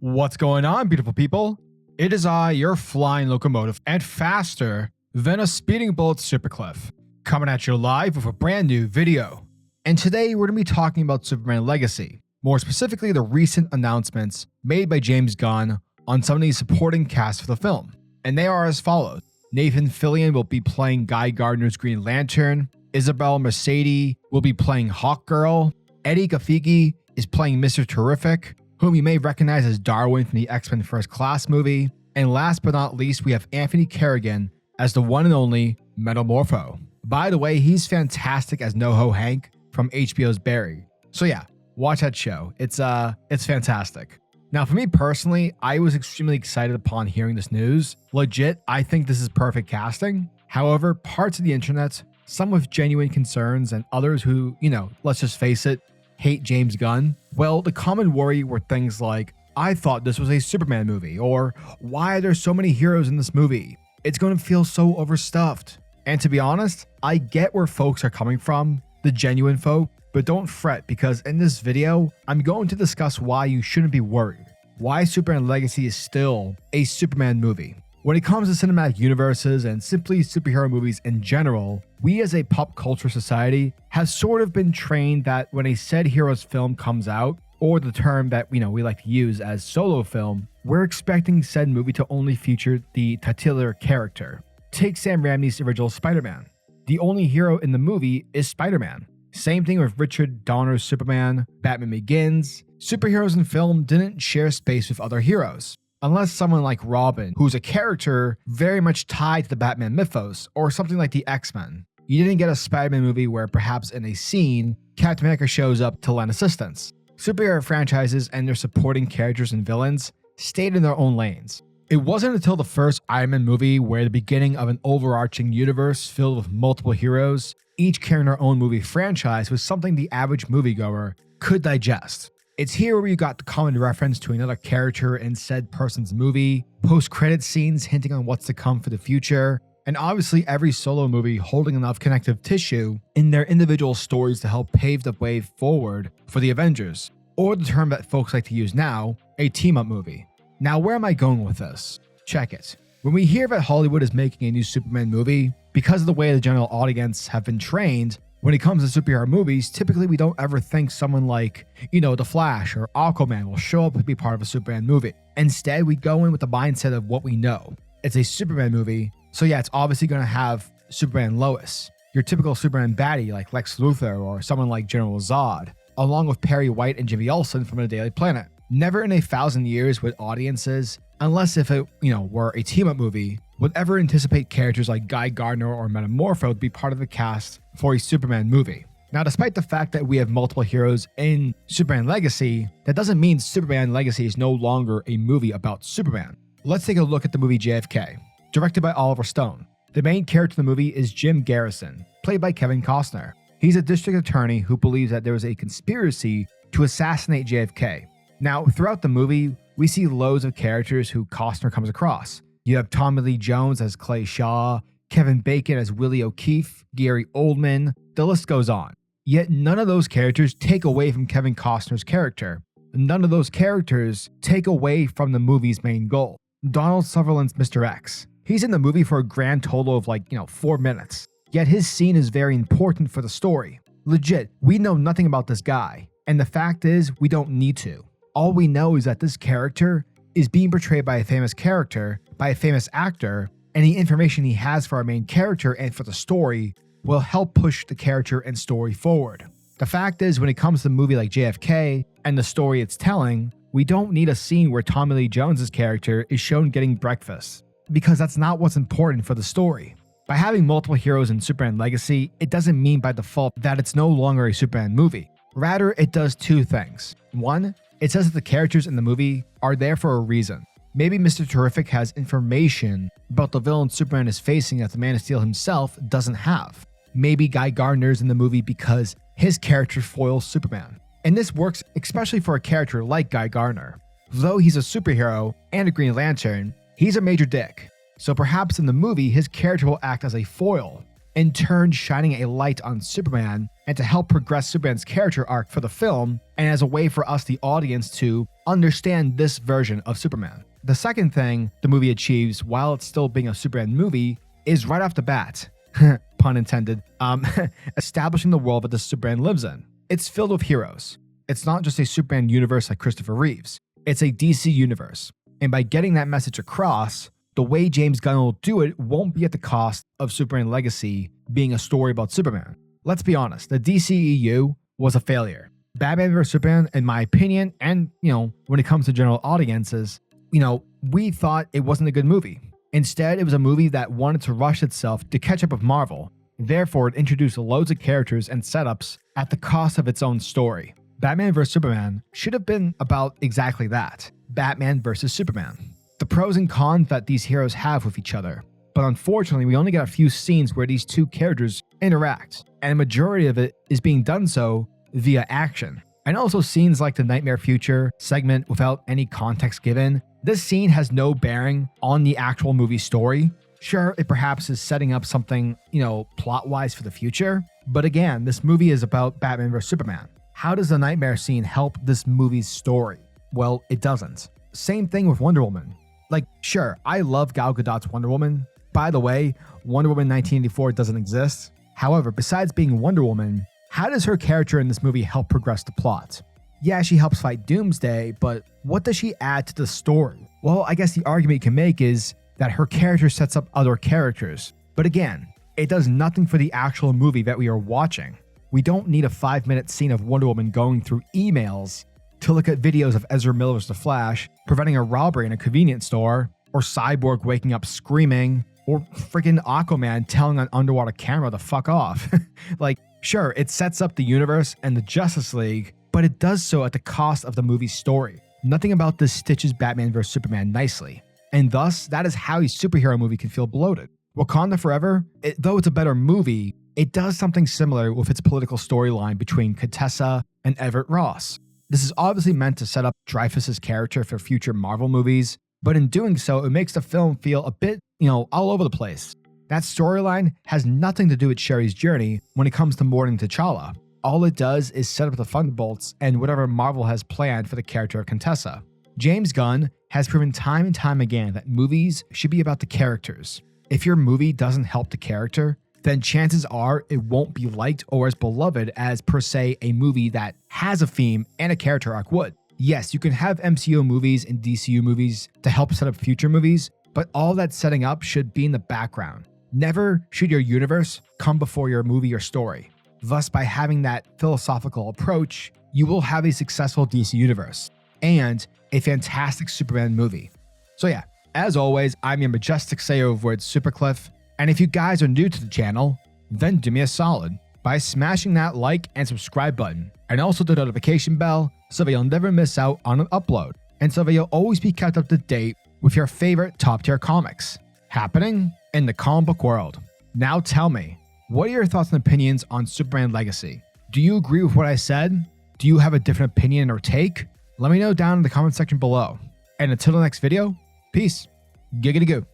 What's going on, beautiful people? It is I, your flying locomotive, and faster than a speeding bullet SuperCliff, coming at you live with a brand new video. And today we're going to be talking about Superman Legacy, more specifically the recent announcements made by James Gunn on some of the supporting cast for the film. And they are as follows. Nathan Fillion will be playing GuyGardner's Green Lantern, Isabel Mercedes will be playing Hawkgirl, Eddie Gafigi is playing Mr. Terrific, whom you may recognize as Darwin from the X-Men First Class movie, and last but not least, we have Anthony Kerrigan as the one and only Metamorpho. By the way, he's fantastic as NoHo Hank from HBO's Barry. So yeah, watch that show. It's fantastic. Now, for me personally, I was extremely excited upon hearing this news. Legit, I think this is perfect casting. However, parts of the internet, some with genuine concerns and others who, let's just face it, hate James Gunn. Well, the common worry were things like, I thought this was a Superman movie, or why are there so many heroes in this movie? It's going to feel so overstuffed. And to be honest, I get where folks are coming from, the genuine folk, but don't fret because in this video, I'm going to discuss why you shouldn't be worried. Why Superman Legacy is still a Superman movie. When it comes to cinematic universes and simply superhero movies in general, we as a pop culture society have sort of been trained that when a said hero's film comes out, or the term that we like to use as solo film, we're expecting said movie to only feature the titular character. Take Sam Raimi's original Spider-Man. The only hero in the movie is Spider-Man. Same thing with Richard Donner's Superman, Batman Begins. Superheroes in film didn't share space with other heroes. Unless someone like Robin, who's a character very much tied to the Batman mythos, or something like the X-Men. You didn't get a Spider-Man movie where perhaps in a scene, Captain America shows up to lend assistance. Superhero franchises and their supporting characters and villains stayed in their own lanes. It wasn't until the first Iron Man movie where the beginning of an overarching universe filled with multiple heroes, each carrying their own movie franchise, was something the average moviegoer could digest. It's here where you got the common reference to another character in said person's movie, post-credit scenes hinting on what's to come for the future, and obviously every solo movie holding enough connective tissue in their individual stories to help pave the way forward for the Avengers, or the term that folks like to use now, a team-up movie. Now, where am I going with this? Check it. When we hear that Hollywood is making a new Superman movie, because of the way the general audience have been trained, when it comes to superhero movies, typically we don't ever think someone like, The Flash or Aquaman will show up to be part of a Superman movie. Instead, we go in with the mindset of what we know. It's a Superman movie, so yeah, it's obviously going to have Superman and Lois, your typical Superman baddie like Lex Luthor or someone like General Zod, along with Perry White and Jimmy Olsen from The Daily Planet. Never in 1,000 years would audiences, unless if it, were a team-up movie, would ever anticipate characters like GuyGardner or Metamorpho to be part of the cast for a Superman movie. Now, despite the fact that we have multiple heroes in Superman Legacy, that doesn't mean Superman Legacy is no longer a movie about Superman. Let's take a look at the movie JFK, directed by Oliver Stone. The main character in the movie is Jim Garrison, played by Kevin Costner. He's a district attorney who believes that there was a conspiracy to assassinate JFK. Now, throughout the movie, we see loads of characters who Costner comes across. You have Tommy Lee Jones as Clay Shaw, Kevin Bacon as Willie O'Keefe, Gary Oldman, the list goes on. Yet none of those characters take away from Kevin Costner's character. None of those characters take away from the movie's main goal. Donald Sutherland's Mr. X. He's in the movie for a grand total of 4 minutes. Yet his scene is very important for the story. Legit, we know nothing about this guy. And the fact is, we don't need to. All we know is that this character is being portrayed by a famous character, by a famous actor, and the information he has for our main character and for the story will help push the character and story forward. The fact is, when it comes to a movie like JFK and the story it's telling, we don't need a scene where Tommy Lee Jones's character is shown getting breakfast, because that's not what's important for the story. By having multiple heroes in Superman Legacy, it doesn't mean by default that it's no longer a Superman movie. Rather, it does two things. One, it says that the characters in the movie are there for a reason. Maybe Mr. Terrific has information about the villain Superman is facing that the Man of Steel himself doesn't have. Maybe GuyGardner's in the movie because his character foils Superman. And this works especially for a character like GuyGardner. Though he's a superhero and a Green Lantern, he's a major dick. So perhaps in the movie, his character will act as a foil. in turn shining a light on Superman and to help progress Superman's character arc for the film, and as a way for us, the audience, to understand this version of Superman. The second thing the movie achieves, while it's still being a Superman movie, is right off the bat, pun intended, establishing the world that the Superman lives in. It's filled with heroes. It's not just a Superman universe like Christopher Reeves. It's a DC universe. And by getting that message across, the way James Gunn will do it won't be at the cost of Superman Legacy being a story about Superman. Let's be honest, the DCEU was a failure. Batman vs. Superman, in my opinion, and, when it comes to general audiences, we thought it wasn't a good movie. Instead, it was a movie that wanted to rush itself to catch up with Marvel. Therefore, it introduced loads of characters and setups at the cost of its own story. Batman vs. Superman should have been about exactly that. Batman versus Superman. The pros and cons that these heroes have with each other. But unfortunately, we only get a few scenes where these two characters interact, and a majority of it is being done so via action. And also scenes like the Nightmare Future segment without any context given. This scene has no bearing on the actual movie story. Sure, it perhaps is setting up something, plot-wise for the future. But again, this movie is about Batman vs. Superman. How does the Nightmare scene help this movie's story? Well, it doesn't. Same thing with Wonder Woman. Sure, I love Gal Gadot's Wonder Woman. By the way, Wonder Woman 1984 doesn't exist. However, besides being Wonder Woman, how does her character in this movie help progress the plot? Yeah, she helps fight Doomsday, but what does she add to the story? Well, I guess the argument you can make is that her character sets up other characters. But again, it does nothing for the actual movie that we are watching. We don't need a 5-minute scene of Wonder Woman going through emails to look at videos of Ezra Miller's The Flash preventing a robbery in a convenience store, or Cyborg waking up screaming, or freaking Aquaman telling an underwater camera to fuck off. Sure, it sets up the universe and the Justice League, but it does so at the cost of the movie's story. Nothing about this stitches Batman vs. Superman nicely, and thus, that is how a superhero movie can feel bloated. Wakanda Forever, though it's a better movie, it does something similar with its political storyline between Contessa and Everett Ross. This is obviously meant to set up Dreyfuss's character for future Marvel movies, but in doing so, it makes the film feel a bit, all over the place. That storyline has nothing to do with Sherry's journey when it comes to mourning T'Challa. All it does is set up the Thunderbolts and whatever Marvel has planned for the character of Contessa. James Gunn has proven time and time again that movies should be about the characters. If your movie doesn't help the character, then chances are it won't be liked or as beloved as, per se, a movie that has a theme and a character arc would. Yes, you can have MCU movies and DCU movies to help set up future movies, but all that setting up should be in the background. Never should your universe come before your movie or story. Thus, by having that philosophical approach, you will have a successful DC universe and a fantastic Superman movie. So yeah, as always, I'm your majestic sayer of words, SuperCliff. And if you guys are new to the channel, then do me a solid by smashing that like and subscribe button, and also the notification bell so that you'll never miss out on an upload, and so that you'll always be kept up to date with your favorite top tier comics happening in the comic book world. Now tell me, what are your thoughts and opinions on Superman Legacy? Do you agree with what I said? Do you have a different opinion or take? Let me know down in the comment section below. And until the next video, peace. Giggity goo.